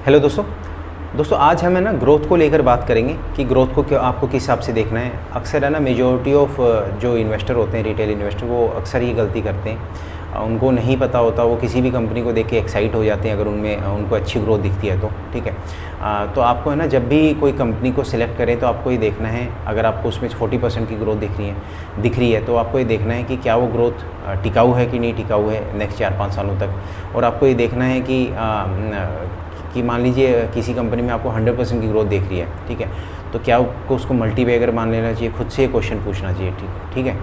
Hello दोस्तों आज हम है ना ग्रोथ को लेकर बात करेंगे कि ग्रोथ को क्यों आपको किस हिसाब से देखना है। अक्सर है ना मेजॉरिटी ऑफ जो इन्वेस्टर होते हैं, रिटेल इन्वेस्टर, वो अक्सर ये गलती करते हैं। उनको नहीं पता होता, वो किसी भी कंपनी को देख के एक्साइट हो जाते हैं अगर उनमें उनको अच्छी ग्रोथ दिखती है तो ठीक है। तो आपको है ना जब भी कोई कंपनी को सिलेक्ट करें तो आपको ये देखना है, अगर आपको उसमें 40% की ग्रोथ दिख रही है तो आपको ये देखना है कि क्या वो ग्रोथ टिकाऊ है कि नहीं टिकाऊ है नेक्स्ट 4-5 सालों तक। और आपको ये देखना है कि मान लीजिए किसी कंपनी में आपको 100% की ग्रोथ देख रही है, ठीक है, तो क्या आपको उसको मल्टीबैगर मान लेना चाहिए, खुद से क्वेश्चन पूछना चाहिए। ठीक है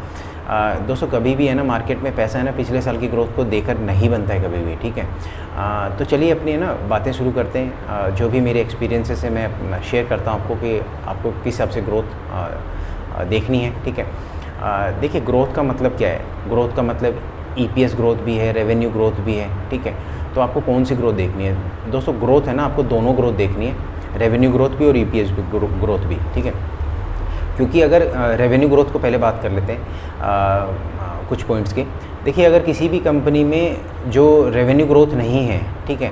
दोस्तों, कभी भी है ना मार्केट में पैसा है ना पिछले साल की ग्रोथ को देकर नहीं बनता है कभी भी, ठीक है। तो चलिए अपनी है ना बातें शुरू करते हैं। जो भी मेरे एक्सपीरियंसेस है मैं शेयर करता हूँ आपको कि आपको किस हिसाब से ग्रोथ देखनी है, ठीक है। देखिए ग्रोथ का मतलब क्या है, ग्रोथ का मतलब EPS ग्रोथ भी है, रेवेन्यू ग्रोथ भी है, ठीक है। तो आपको कौन सी ग्रोथ देखनी है दोस्तों? ग्रोथ है ना आपको दोनों ग्रोथ देखनी है, रेवेन्यू ग्रोथ भी और EPS ग्रोथ भी, ठीक है। क्योंकि अगर रेवेन्यू ग्रोथ को पहले बात कर लेते हैं कुछ पॉइंट्स के। देखिए अगर किसी भी कंपनी में जो रेवेन्यू ग्रोथ नहीं है, ठीक है,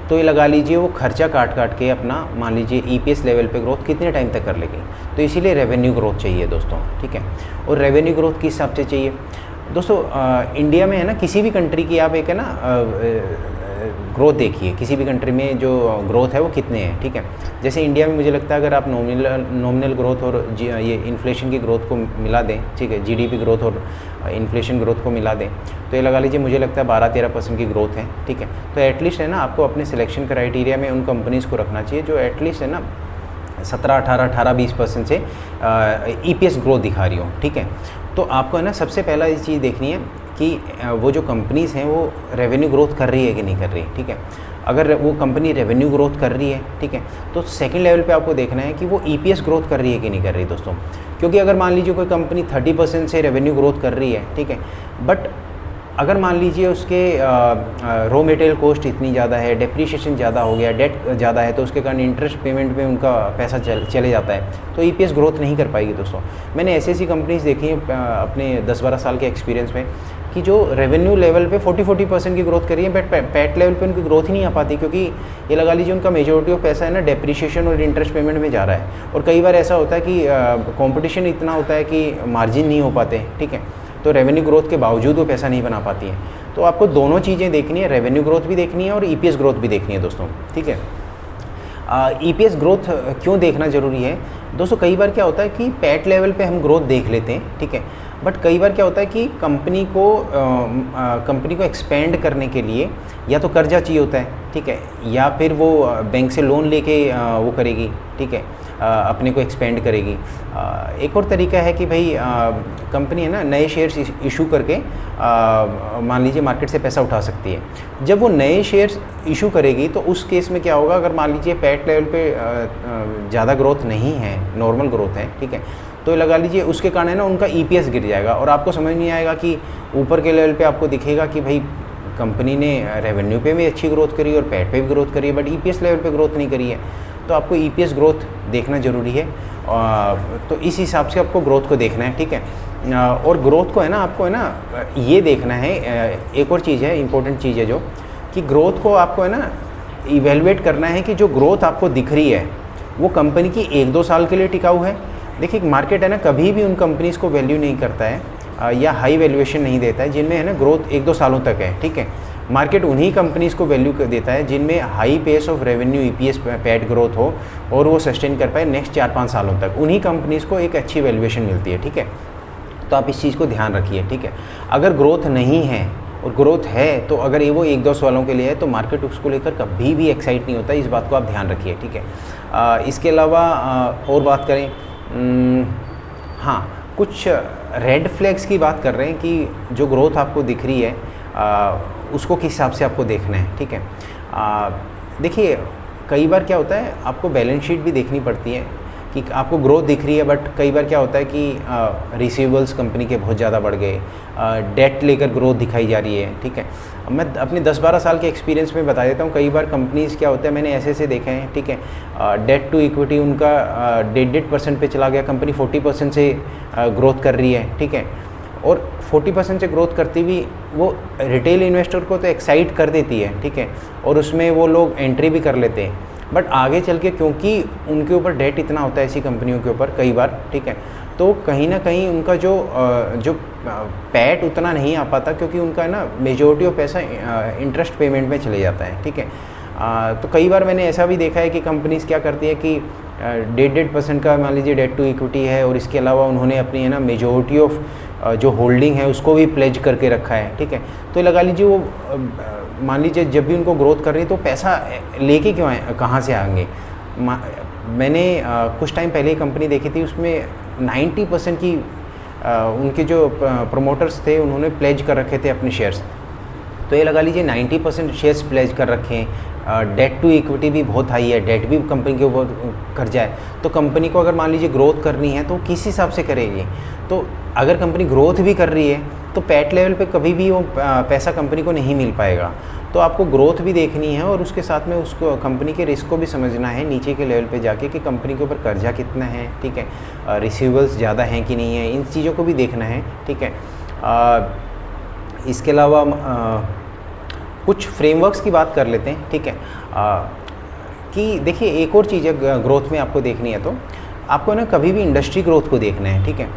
तो ये लगा लीजिए वो खर्चा काट के अपना मान लीजिए EPS लेवल पे ग्रोथ कितने टाइम तक कर लेगी। तो इसीलिए रेवेन्यू ग्रोथ चाहिए दोस्तों, ठीक है। और रेवेन्यू ग्रोथ किस हिसाब से चाहिए दोस्तों? इंडिया में है ना किसी भी कंट्री की आप एक है ना ग्रोथ देखिए, किसी भी कंट्री में जो ग्रोथ है वो कितने हैं, ठीक है। जैसे इंडिया में मुझे लगता है अगर आप नॉमिनल ग्रोथ और ये इन्फ्लेशन की ग्रोथ को मिला दें, ठीक है, GDP ग्रोथ और इन्फ्लेशन ग्रोथ को मिला दें तो ये लगा लीजिए मुझे लगता है 12-13% की ग्रोथ है, ठीक है। तो एटलीस्ट है ना आपको अपने सिलेक्शन क्राइटेरिया में उन कंपनीज़ को रखना चाहिए जो एटलीस्ट है ना 17-18-20% से EPS ग्रोथ दिखा रही हो, ठीक है। तो आपको है ना सबसे पहला ये चीज़ देखनी है कि वो जो कंपनीज़ हैं वो रेवेन्यू ग्रोथ कर रही है कि नहीं कर रही, ठीक है। अगर वो कंपनी रेवेन्यू ग्रोथ कर रही है, ठीक है, तो सेकंड लेवल पे आपको देखना है कि वो EPS ग्रोथ कर रही है कि नहीं कर रही दोस्तों। क्योंकि अगर मान लीजिए कोई कंपनी 30% से रेवेन्यू ग्रोथ कर रही है, ठीक है, बट अगर मान लीजिए उसके रॉ मटेरियल कॉस्ट इतनी ज़्यादा है, डेप्रीशिएशन ज़्यादा हो गया, डेट ज़्यादा है, तो उसके कारण इंटरेस्ट पेमेंट में उनका पैसा चले जाता है, तो EPS ग्रोथ नहीं कर पाएगी दोस्तों। मैंने ऐसी कंपनीज देखी हैं अपने 10-12 साल के एक्सपीरियंस में कि जो रेवेन्यू लेवल पे 40% की ग्रोथ करी है, बट पैट लेवल पे उनकी ग्रोथ ही नहीं आ पाती, क्योंकि ये लगा लीजिए उनका मेजॉरिटी ऑफ पैसा है ना डेप्रीशिएशन और इंटरेस्ट पेमेंट में जा रहा है। और कई बार ऐसा होता है कि कंपटीशन इतना होता है कि मार्जिन नहीं हो पाते, ठीक है, तो रेवेन्यू ग्रोथ के बावजूद वो पैसा नहीं बना पाती है। तो आपको दोनों चीज़ें देखनी है, रेवेन्यू ग्रोथ भी देखनी है और EPS ग्रोथ भी देखनी है दोस्तों, ठीक है। EPS ग्रोथ क्यों देखना ज़रूरी है दोस्तों? कई बार क्या होता है कि पैट लेवल पे हम ग्रोथ देख लेते हैं, ठीक है, बट कई बार क्या होता है कि कंपनी को एक्सपेंड करने के लिए या तो कर्जा चाहिए होता है, ठीक है, या फिर वो बैंक से लोन लेके वो करेगी, ठीक है, अपने को एक्सपेंड करेगी। एक और तरीका है कि भाई कंपनी है ना नए शेयर्स इशू करके मान लीजिए मार्केट से पैसा उठा सकती है। जब वो नए शेयर्स इशू करेगी तो उस केस में क्या होगा, अगर मान लीजिए पैट लेवल पे ज़्यादा ग्रोथ नहीं है, नॉर्मल ग्रोथ है, ठीक है, तो लगा लीजिए उसके कारण है ना उनका EPS गिर जाएगा और आपको समझ नहीं आएगा कि ऊपर के लेवल पे आपको दिखेगा कि भाई कंपनी ने रेवेन्यू पे भी अच्छी ग्रोथ करी और पैट पे भी ग्रोथ करी है, बट EPS लेवल पे ग्रोथ नहीं करी है। तो आपको EPS ग्रोथ देखना ज़रूरी है। तो इस हिसाब से आपको ग्रोथ को देखना है, ठीक है। और ग्रोथ को है ना आपको है ना ये देखना है, एक और चीज़ है, इंपॉर्टेंट चीज़ है जो कि ग्रोथ को आपको है ना इवेलुएट करना है कि जो ग्रोथ आपको दिख रही है वो कंपनी की 1-2 साल के लिए टिकाऊ है। देखिए मार्केट है ना कभी भी उन कंपनीज़ को वैल्यू नहीं करता है या हाई वैल्यूएशन नहीं देता है जिनमें है ना ग्रोथ 1-2 सालों तक है, ठीक है। मार्केट उन्हीं कंपनीज़ को वैल्यू देता है जिनमें high pace of revenue, EPS PAT growth हो और वो सस्टेन कर पाए नेक्स्ट 4-5 सालों तक। उन्हीं कंपनीज़ को एक अच्छी वैल्यूएशन मिलती है, ठीक है। तो आप इस चीज़ को ध्यान रखिए, ठीक है। अगर ग्रोथ नहीं है और ग्रोथ है तो अगर ये वो 1-2 सालों के लिए है तो मार्केट उसको लेकर कभी भी एक्साइट नहीं होता, इस बात को आप ध्यान रखिए, ठीक है। इसके अलावा और बात करें, हाँ, कुछ रेड फ्लैग्स की बात कर रहे हैं कि जो ग्रोथ आपको दिख रही है उसको किस हिसाब से आपको देखना है, ठीक है। देखिए कई बार क्या होता है आपको बैलेंस शीट भी देखनी पड़ती है कि आपको ग्रोथ दिख रही है, बट कई बार क्या होता है कि रिसीवेबल्स कंपनी के बहुत ज़्यादा बढ़ गए, डेट लेकर ग्रोथ दिखाई जा रही है, ठीक है। मैं अपने 10-12 साल के एक्सपीरियंस में बता देता हूँ, कई बार कंपनीज़ क्या होता है, मैंने ऐसे देखे हैं, ठीक है, डेट टू इक्विटी उनका 1.5% पे चला गया, कंपनी 40% से ग्रोथ कर रही है, ठीक है, और 40% से ग्रोथ करती हुई वो रिटेल इन्वेस्टर को तो एक्साइट कर देती है, ठीक है, और उसमें वो लोग एंट्री भी कर लेते हैं। बट आगे चल के क्योंकि उनके ऊपर डेट इतना होता है ऐसी कंपनियों के ऊपर कई बार, ठीक है, तो कहीं ना कहीं उनका जो पैट उतना नहीं आ पाता, क्योंकि उनका है ना मेजोरिटी ऑफ पैसा इंटरेस्ट पेमेंट में चले जाता है, ठीक है। तो कई बार मैंने ऐसा भी देखा है कि कंपनीज क्या करती है कि 1.5% का मान लीजिए डेट टू इक्विटी है, और इसके अलावा उन्होंने अपनी है ना मेजोरिटी ऑफ जो होल्डिंग है उसको भी प्लेज करके रखा है, ठीक है। तो लगा लीजिए वो मान लीजिए जब भी उनको ग्रोथ कर रही है तो पैसा लेके क्यों आए, कहाँ से आएंगे। मैंने कुछ टाइम पहले ही कंपनी देखी थी, उसमें 90% की उनके जो प्रोमोटर्स थे उन्होंने प्लेज कर रखे थे अपने शेयर्स। तो ये लगा लीजिए 90% शेयर्स प्लेज कर रखे हैं, डेट टू इक्विटी भी बहुत हाई है, डेट भी कंपनी के ऊपर कर्जा है। तो कंपनी को अगर मान लीजिए ग्रोथ करनी है तो किस हिसाब से करेगी। तो अगर कंपनी ग्रोथ भी कर रही है तो पैट लेवल पे कभी भी वो पैसा कंपनी को नहीं मिल पाएगा। तो आपको ग्रोथ भी देखनी है और उसके साथ में उसको कंपनी के रिस्क को भी समझना है नीचे के लेवल पे जाके कि कंपनी के ऊपर कर्जा कितना है, ठीक है, रिसीवेबल्स ज़्यादा हैं कि नहीं है, इन चीज़ों को भी देखना है, ठीक है। इसके अलावा कुछ फ्रेमवर्क्स की बात कर लेते हैं, ठीक है। कि देखिए एक और चीज़ है ग्रोथ में आपको देखनी है, तो आपको ना कभी भी इंडस्ट्री ग्रोथ को देखना है, ठीक है।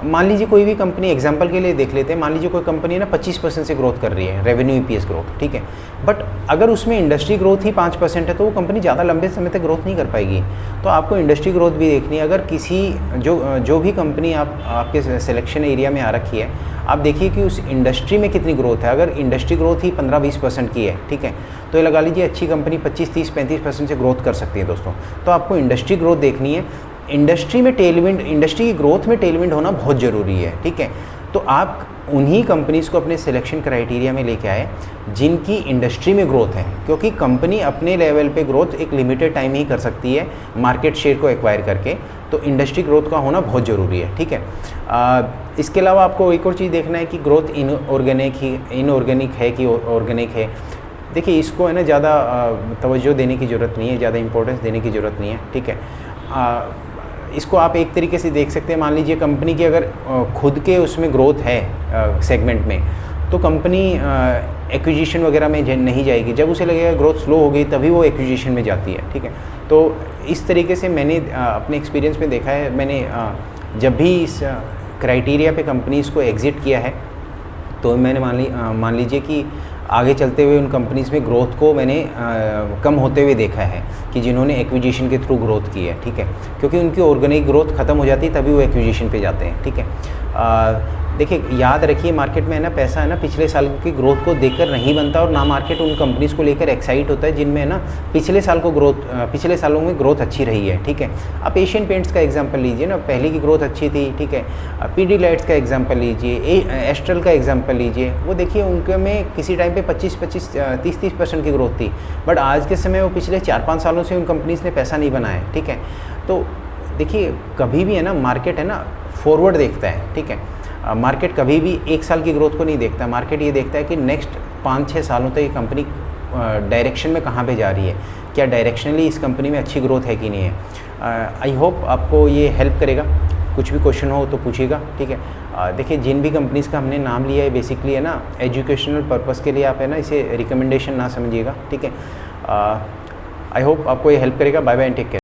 मान लीजिए कोई भी कंपनी, एग्जांपल के लिए देख लेते हैं, मान लीजिए कोई कंपनी ना 25% से ग्रोथ कर रही है, रेवेन्यू ईपीएस ग्रोथ, ठीक है, बट अगर उसमें इंडस्ट्री ग्रोथ ही 5% है तो वो कंपनी ज़्यादा लंबे समय तक ग्रोथ नहीं कर पाएगी। तो आपको इंडस्ट्री ग्रोथ भी देखनी है। अगर किसी जो भी कंपनी आपके सिलेक्शन एरिया में आ रखी है, आप देखिए कि उस इंडस्ट्री में कितनी ग्रोथ है। अगर इंडस्ट्री ग्रोथ ही 15-20% की है, ठीक है, तो ये लगा लीजिए अच्छी कंपनी 25-30-35% से ग्रोथ कर सकती है दोस्तों। तो आपको इंडस्ट्री ग्रोथ देखनी है। इंडस्ट्री में टेलविंड, इंडस्ट्री की ग्रोथ में टेलविंड होना बहुत ज़रूरी है, ठीक है। तो आप उन्हीं कंपनीज़ को अपने सिलेक्शन क्राइटेरिया में लेके आए जिनकी इंडस्ट्री में ग्रोथ है, क्योंकि कंपनी अपने लेवल पे ग्रोथ एक लिमिटेड टाइम ही कर सकती है मार्केट शेयर को एक्वायर करके। तो इंडस्ट्री ग्रोथ का होना बहुत ज़रूरी है, ठीक है। इसके अलावा आपको एक और चीज़ देखना है कि ग्रोथ इनऑर्गेनिक है कि ऑर्गेनिक है। देखिए इसको है ना ज़्यादा तवज्जो देने की ज़रूरत नहीं है, ज़्यादा इंपॉर्टेंस देने की ज़रूरत नहीं है, ठीक है। इसको आप एक तरीके से देख सकते हैं, मान लीजिए कंपनी की अगर खुद के उसमें ग्रोथ है सेगमेंट में, तो कंपनी एक्विजिशन वगैरह में नहीं जाएगी। जब उसे लगेगा ग्रोथ स्लो हो गई तभी वो एक्विजिशन में जाती है, ठीक है। तो इस तरीके से मैंने अपने एक्सपीरियंस में देखा है, मैंने जब भी इस क्राइटेरिया पे कंपनीज़ को एग्ज़िट किया है तो मैंने मान लीजिए कि आगे चलते हुए उन कंपनीज़ में ग्रोथ को मैंने कम होते हुए देखा है कि जिन्होंने एक्विजिशन के थ्रू ग्रोथ की है, ठीक है, क्योंकि उनकी ऑर्गेनिक ग्रोथ ख़त्म हो जाती है तभी वो एक्विजिशन पे जाते हैं, ठीक है। देखिए याद रखिए मार्केट में है ना पैसा है ना पिछले साल की ग्रोथ को देखकर नहीं बनता, और ना मार्केट उन कंपनीज़ को लेकर एक्साइट होता है जिनमें है ना पिछले सालों में ग्रोथ अच्छी रही है, ठीक है। आप एशियन पेंट्स का एग्जांपल लीजिए ना, पहले की ग्रोथ अच्छी थी, ठीक है। पीडीलाइट्स का एग्जांपल लीजिए, एस्ट्रल का एग्जांपल लीजिए, वो देखिए उनके में किसी टाइम पे 25-30% की ग्रोथ थी, बट आज के समय वो पिछले 4-5 सालों से उन कंपनीज़ ने पैसा नहीं बनाया, ठीक है। तो देखिए कभी भी है ना मार्केट है ना फॉरवर्ड देखता है, ठीक है। मार्केट कभी भी एक साल की ग्रोथ को नहीं देखता, मार्केट ये देखता है कि नेक्स्ट 5-6 सालों तक ये कंपनी डायरेक्शन में कहाँ पे जा रही है, क्या डायरेक्शनली इस कंपनी में अच्छी ग्रोथ है कि नहीं है। आई होप आपको ये हेल्प करेगा। कुछ भी क्वेश्चन हो तो पूछिएगा, ठीक है। देखिए जिन भी कंपनीज़ का हमने नाम लिया है बेसिकली है ना एजुकेशनल पर्पस के लिए, आप है ना इसे रिकमेंडेशन ना समझिएगा, ठीक है। आई होप आपको ये हेल्प करेगा। Bye bye and take care.